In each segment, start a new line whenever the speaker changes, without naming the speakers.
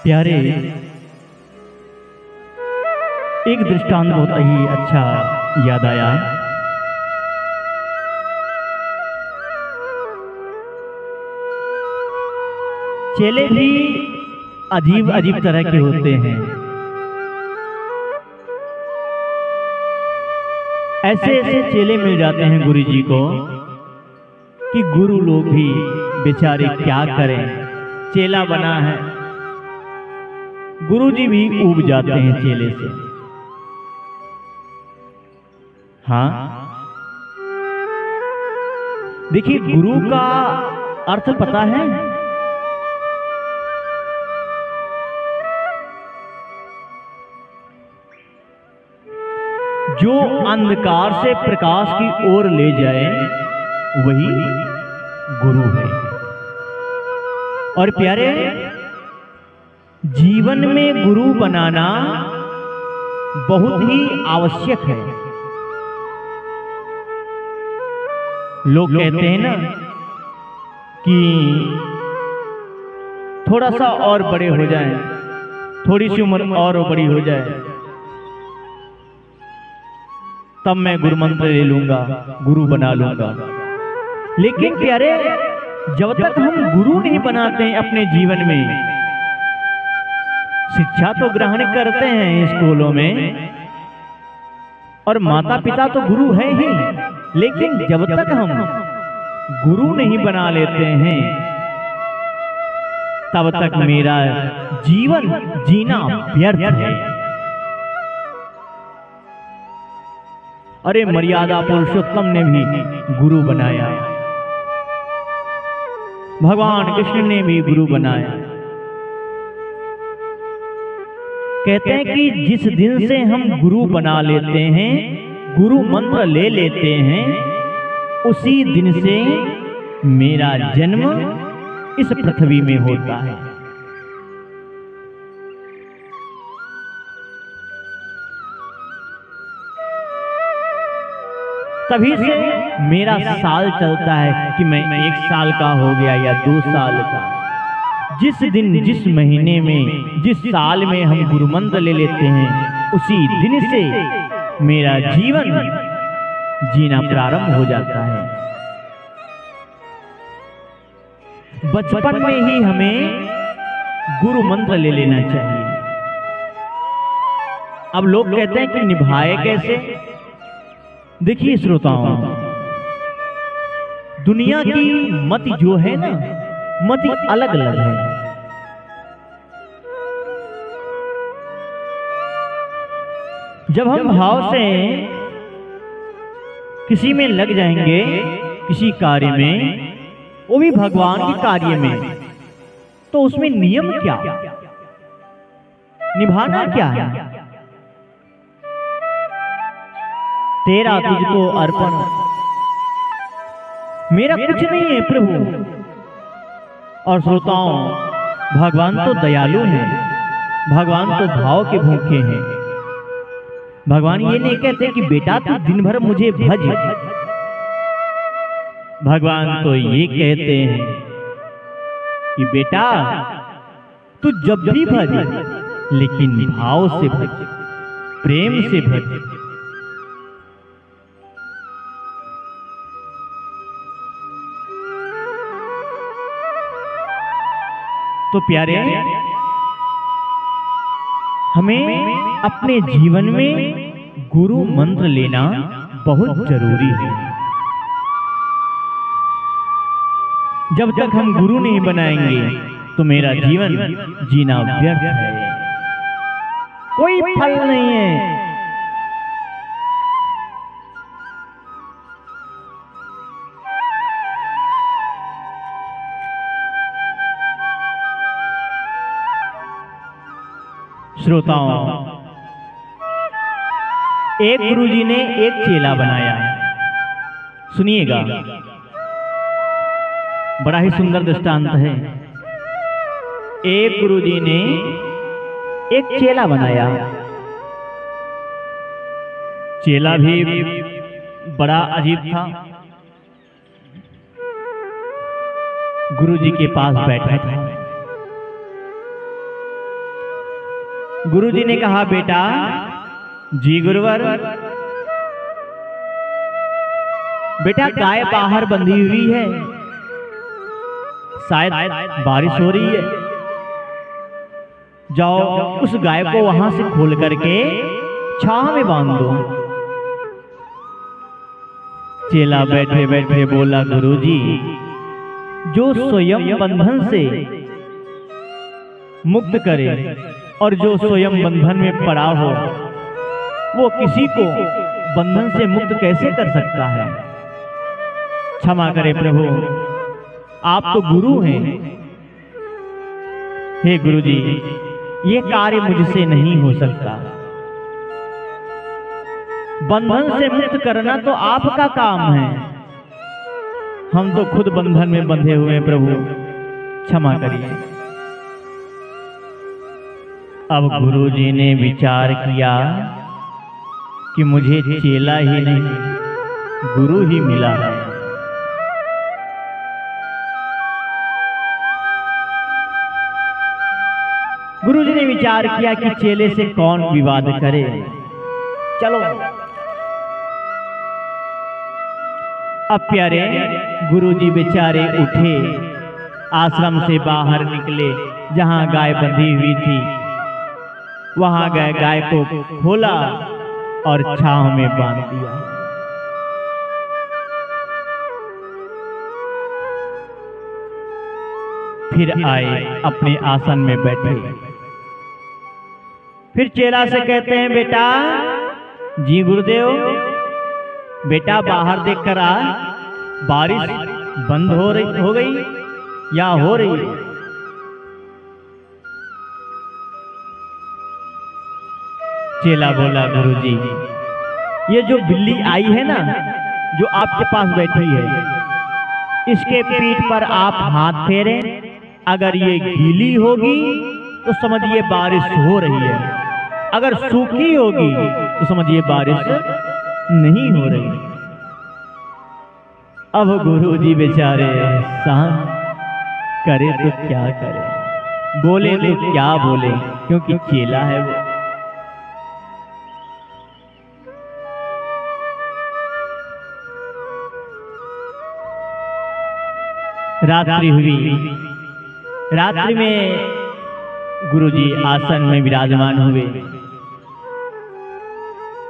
प्यारे, एक दृष्टांत बहुत ही अच्छा याद आया। चेले भी अजीब अजीब तरह के होते हैं। ऐसे ऐसे चेले मिल जाते हैं गुरु जी को कि गुरु लोग भी बेचारे क्या करें, चेला बना है। गुरु जी भी ऊब जाते हैं चेले से। हाँ, देखिए, गुरु का अर्थ पता है? जो अंधकार से प्रकाश की ओर ले जाए वही गुरु है। और प्यारे, जीवन में गुरु बनाना बहुत ही आवश्यक है। लोग कहते हैं ना कि थोड़ा सा और बड़े हो जाएं, थोड़ी सी उम्र और बड़ी हो जाए, तब मैं गुरु मंत्र ले लूंगा, गुरु बना लूंगा। लेकिन प्यारे, जब तक हम गुरु नहीं बनाते हैं अपने जीवन में, शिक्षा तो ग्रहण करते हैं स्कूलों में और माता पिता तो गुरु है ही, लेकिन जब तक हम गुरु नहीं बना लेते हैं तब तक मेरा जीवन जीना व्यर्थ है। अरे, मर्यादा पुरुषोत्तम ने भी गुरु बनाया, भगवान कृष्ण ने भी गुरु बनाया। कहते हैं कि जिस दिन से हम गुरु बना लेते हैं, गुरु मंत्र ले लेते हैं, उसी दिन से मेरा जन्म इस पृथ्वी में होता है। तभी से मेरा साल चलता है कि मैं 1 साल का हो गया या 2 साल का। जिस दिन, जिस महीने में, जिस साल में हम गुरु मंत्र ले लेते हैं, उसी दिन से मेरा जीवन जीना प्रारंभ हो जाता है। बचपन में ही हमें गुरु मंत्र ले लेना चाहिए। अब लोग कहते हैं कि निभाए कैसे? देखिए श्रोताओं, दुनिया की मति जो है ना, मति अलग अलग है। जब हम भाव से किसी में लग जाएंगे, किसी कार्य में, वो भी भगवान के कार्य में, तो उसमें नियम क्या, निभाना क्या है? तेरा तुझको अर्पण, मेरा कुछ नहीं है प्रभु। और श्रोताओं, भगवान तो दयालु हैं, भगवान तो भाव के भूखे हैं। भगवान ये नहीं कहते कि बेटा तू दिन भर मुझे भज। भगवान तो ये कहते हैं कि बेटा तू जब भी भज, लेकिन भाव से भज, प्रेम से भज। तो प्यारे, हमें अपने जीवन में गुरु मंत्र लेना बहुत जरूरी है। जब तक हम गुरु नहीं बनाएंगे तो मेरा जीवन जीना व्यर्थ है, कोई फल नहीं है। श्रोताओं, एक गुरुजी ने एक चेला बनाया। सुनिएगा, बड़ा ही सुंदर दृष्टांत है। एक गुरुजी ने एक चेला बनाया। चेला भी बड़ा अजीब था। गुरुजी के पास बैठा था। गुरुजी ने कहा, बेटा जी गुरुवर। बेटा गाय बाहर बंधी हुई है, शायद बारिश हो रही है, जाओ उस गाय को वहां से खोल करके छांव में बांध दो। चेला बैठे बैठे बोला, गुरुजी, जो स्वयं बंधन से मुक्त करे और जो स्वयं बंधन में पड़ा हो, वो किसी को बंधन से मुक्त कैसे कर सकता है? क्षमा करे प्रभु, आप तो गुरु हैं। हे गुरुजी, ये कार्य मुझसे नहीं हो सकता। बंधन से मुक्त करना तो आपका काम है, हम तो खुद बंधन में बंधे हुए हैं प्रभु, क्षमा करिए। अब गुरुजी ने विचार किया कि मुझे चेला ही नहीं गुरु ही मिला है। गुरुजी ने विचार किया कि चेले से कौन विवाद करे, चलो। अब प्यारे गुरुजी बेचारे उठे, आश्रम से बाहर निकले, जहां गाय बंधी हुई थी वहां गए, गाय को खोला और छांव में बांध दिया। फिर आए, अपने आसन में बैठे। फिर चेला से कहते हैं, बेटा जी गुरुदेव, बेटा बाहर देख कर आ, बारिश बंद हो गई या हो रही है? चेला बोला, गुरुजी, ये जो बिल्ली आई है ना, जो आपके पास बैठी है, इसके पीठ पर आप हाथ फेरें, अगर ये गीली होगी तो समझिए बारिश हो रही है, अगर सूखी होगी तो समझिए बारिश नहीं हो रही। अब गुरुजी बेचारे शांत, करे तो क्या करे, बोले तो क्या बोले, क्योंकि चेला है वो। रात्रि हुई, रात्रि में गुरुजी आसन में विराजमान हुए।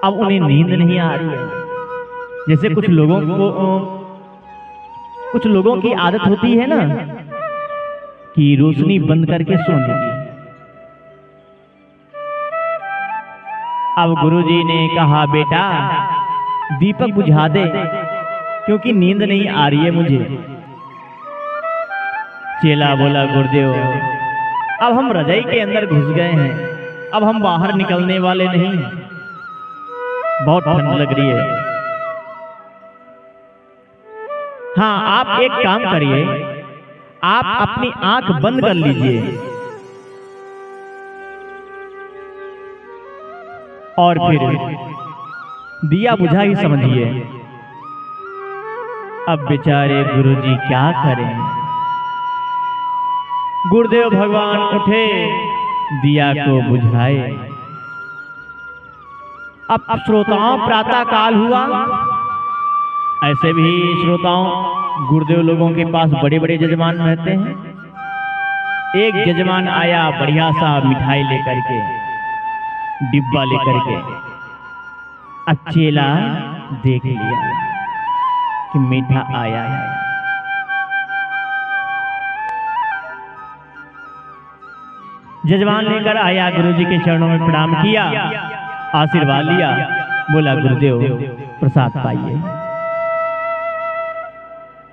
अब उन्हें नींद नहीं आ रही है। जैसे कुछ लोगों की आदत होती है ना कि रोशनी बंद करके सोने की। अब गुरुजी ने कहा, बेटा दीपक बुझा दे, क्योंकि नींद नहीं आ रही है मुझे। चेला बोला, गुरुदेव, अब हम रजाई के अंदर घुस गए हैं, अब हम बाहर निकलने वाले नहीं, बहुत ठंड लग रही है। हाँ, आप एक काम करिए, आप अपनी आंख बंद कर लीजिए और फिर दिया बुझा ही समझिए। अब बेचारे गुरुजी क्या करें। गुरुदेव भगवान उठे, दिया को बुझाए। अब श्रोताओं प्रातः काल हुआ। ऐसे भी श्रोताओं गुरुदेव लोगों के पास बड़े बड़े जजमान रहते हैं। एक जजमान आया बढ़िया सा मिठाई लेकर के, डिब्बा लेकर के। चेला देख लिया कि मीठा आया है। जजमान लेकर आया, गुरुजी के चरणों में प्रणाम किया, आशीर्वाद लिया, बोला, गुरुदेव प्रसाद पाइए।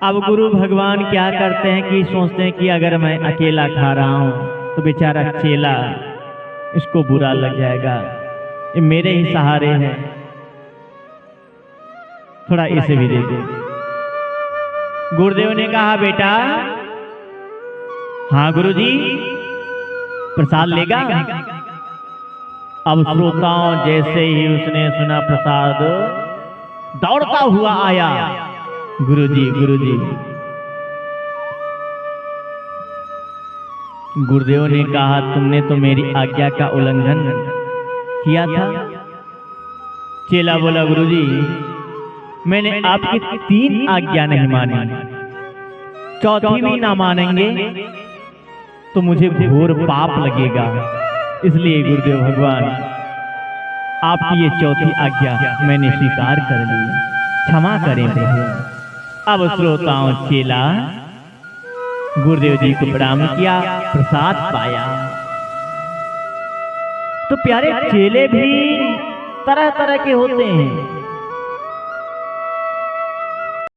अब गुरु भगवान क्या करते हैं कि सोचते हैं कि अगर मैं अकेला खा रहा हूं तो बेचारा चेला, इसको बुरा लग जाएगा, ये मेरे ही सहारे हैं, थोड़ा इसे भी दे दे। गुरुदेव ने कहा, बेटा हाँ गुरुजी, प्रसाद लेगा? अब श्रोताओं जैसे ही उसने सुना प्रसाद, दौड़ता हुआ आया, गुरुजी गुरुजी। गुरुदेव ने कहा, तुमने तो मेरी आज्ञा का उल्लंघन किया था। चेला बोला, गुरुजी मैंने आपकी 3 आज्ञा नहीं मानी, चौथी भी ना मानेंगे तो मुझे घोर पाप लगेगा। इसलिए गुरुदेव भगवान आपकी ये चौथी आज्ञा मैंने स्वीकार कर ली, क्षमा करें प्रभु। अब श्रोताओं, चेला गुरुदेव जी को प्रणाम किया, प्रसाद पाया। तो प्यारे चेले भी तरह तरह के होते हैं।